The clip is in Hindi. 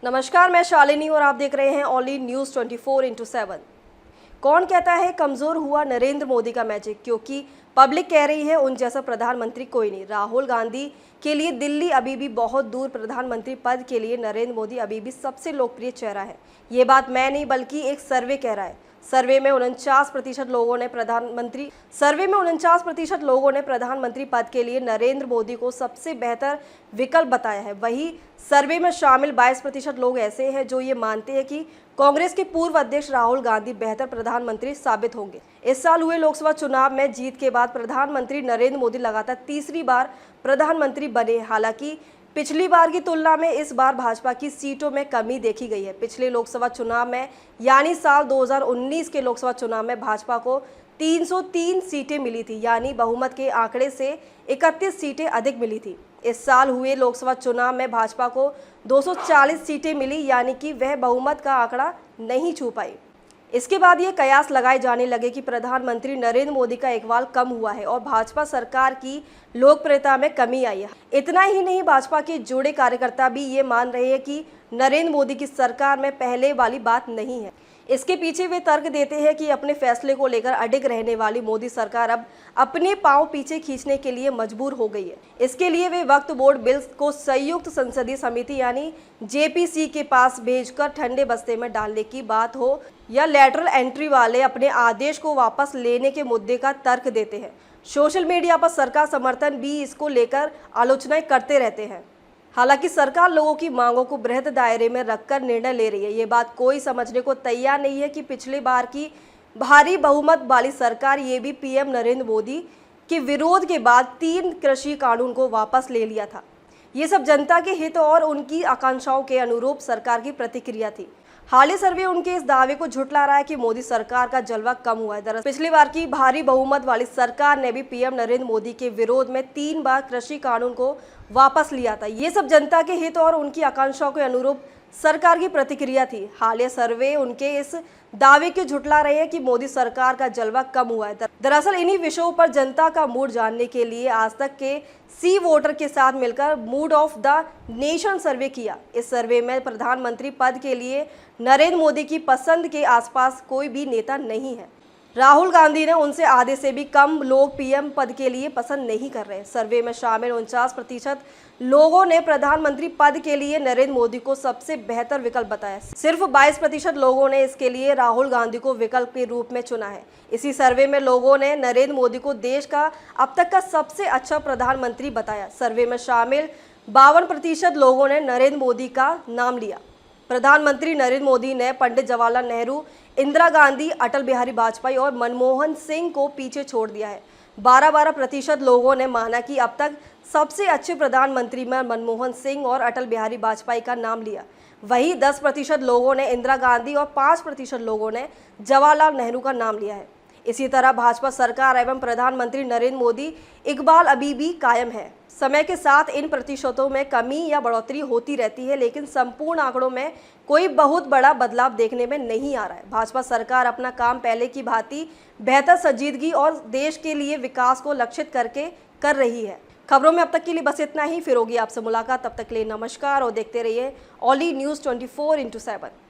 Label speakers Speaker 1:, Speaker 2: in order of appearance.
Speaker 1: नमस्कार, मैं शालिनी और आप देख रहे हैं ओनली न्यूज़ 24/7। कौन कहता है कमजोर हुआ नरेंद्र मोदी का मैजिक, क्योंकि पब्लिक कह रही है उन जैसा प्रधानमंत्री कोई नहीं। राहुल गांधी के लिए दिल्ली अभी भी बहुत दूर, प्रधानमंत्री पद के लिए नरेंद्र मोदी अभी भी सबसे लोकप्रिय चेहरा है। ये बात मैं नहीं बल्कि एक सर्वे कह रहा है। सर्वे में 49% लोगों ने प्रधानमंत्री पद के लिए नरेंद्र मोदी को सबसे बेहतर विकल्प बताया है। वहीं सर्वे में शामिल 22% लोग ऐसे हैं जो ये मानते हैं कि कांग्रेस के पूर्व अध्यक्ष राहुल गांधी बेहतर प्रधानमंत्री साबित होंगे। इस साल हुए लोकसभा चुनाव में जीत के बाद प्रधानमंत्री नरेंद्र मोदी लगातार तीसरी बार प्रधानमंत्री बने। हालांकि पिछली बार की तुलना में इस बार भाजपा की सीटों में कमी देखी गई है। पिछले लोकसभा चुनाव में यानी साल 2019 के लोकसभा चुनाव में भाजपा को 303 सीटें मिली थी, यानी बहुमत के आंकड़े से 31 सीटें अधिक मिली थी। इस साल हुए लोकसभा चुनाव में भाजपा को 240 सीटें मिली, यानी कि वह बहुमत का आंकड़ा नहीं छू पाई। इसके बाद ये कयास लगाए जाने लगे कि प्रधानमंत्री नरेंद्र मोदी का इकबाल कम हुआ है और भाजपा सरकार की लोकप्रियता में कमी आई है। इतना ही नहीं, भाजपा के जुड़े कार्यकर्ता भी ये मान रहे हैं कि नरेंद्र मोदी की सरकार में पहले वाली बात नहीं है। इसके पीछे वे तर्क देते हैं कि अपने फैसले को लेकर अडिग रहने वाली मोदी सरकार अब अपने पांव पीछे खींचने के लिए मजबूर हो गई है। इसके लिए वे वक्फ बोर्ड बिल्स को संयुक्त संसदीय समिति यानी जेपीसी के पास भेजकर ठंडे बस्ते में डालने की बात हो या लैटरल एंट्री वाले अपने आदेश को वापस लेने के मुद्दे का तर्क देते हैं। सोशल मीडिया पर सरकार समर्थन भी इसको लेकर आलोचनाएं करते रहते हैं। हालांकि सरकार लोगों की मांगों को बृहद दायरे में रखकर निर्णय ले रही है। ये बात कोई समझने को तैयार नहीं है कि पिछली बार की भारी बहुमत वाली सरकार ये भी पीएम नरेंद्र मोदी के विरोध के बाद 3 कृषि कानून को वापस ले लिया था। ये सब जनता के हित और उनकी आकांक्षाओं के अनुरूप सरकार की प्रतिक्रिया थी। हालिया सर्वे उनके इस दावे को झुठला रहा है कि मोदी सरकार का जलवा कम हुआ है। दरअसल पिछली बार की भारी बहुमत वाली सरकार ने भी पीएम नरेंद्र मोदी के विरोध में 3 बार कृषि कानून को वापस लिया था। ये सब जनता के हित और उनकी आकांक्षाओं के अनुरूप सरकार की प्रतिक्रिया थी। हालिया सर्वे उनके इस दावे के झुठला रहे हैं कि मोदी सरकार का जलवा कम हुआ है। दरअसल इन्हीं विषयों पर जनता का मूड जानने के लिए आज तक के सी वोटर के साथ मिलकर मूड ऑफ द नेशन सर्वे किया। इस सर्वे में प्रधानमंत्री पद के लिए नरेंद्र मोदी की पसंद के आसपास कोई भी नेता नहीं है। राहुल गांधी ने उनसे आधे से भी कम लोग पीएम पद के लिए पसंद नहीं कर रहे। सर्वे में शामिल 49% लोगों ने प्रधानमंत्री पद के लिए नरेंद्र मोदी को सबसे बेहतर विकल्प बताया। सिर्फ 22% लोगों ने इसके लिए राहुल गांधी को विकल्प के रूप में चुना है। इसी सर्वे में लोगों ने नरेंद्र मोदी को देश का अब तक का सबसे अच्छा प्रधानमंत्री बताया। सर्वे में शामिल 52% लोगों ने नरेंद्र मोदी का नाम लिया। प्रधानमंत्री नरेंद्र मोदी ने पंडित जवाहरलाल नेहरू, इंदिरा गांधी, अटल बिहारी वाजपेयी और मनमोहन सिंह को पीछे छोड़ दिया है। 12% लोगों ने माना कि अब तक सबसे अच्छे प्रधानमंत्री में मनमोहन सिंह और अटल बिहारी वाजपेयी का नाम लिया। वहीं 10% लोगों ने इंदिरा गांधी और 5% लोगों ने जवाहरलाल नेहरू का नाम लिया है। इसी तरह भाजपा सरकार एवं प्रधानमंत्री नरेंद्र मोदी इकबाल अभी भी कायम है। समय के साथ इन प्रतिशतों में कमी या बढ़ोतरी होती रहती है, लेकिन संपूर्ण आंकड़ों में कोई बहुत बड़ा बदलाव देखने में नहीं आ रहा है। भाजपा सरकार अपना काम पहले की भांति बेहतर संजीदगी और देश के लिए विकास को लक्षित करके कर रही है। खबरों में अब तक के लिए बस इतना ही। फिर होगी आपसे मुलाकात, तब तक के लिए नमस्कार और देखते रहिए ओनली न्यूज़ 24/7।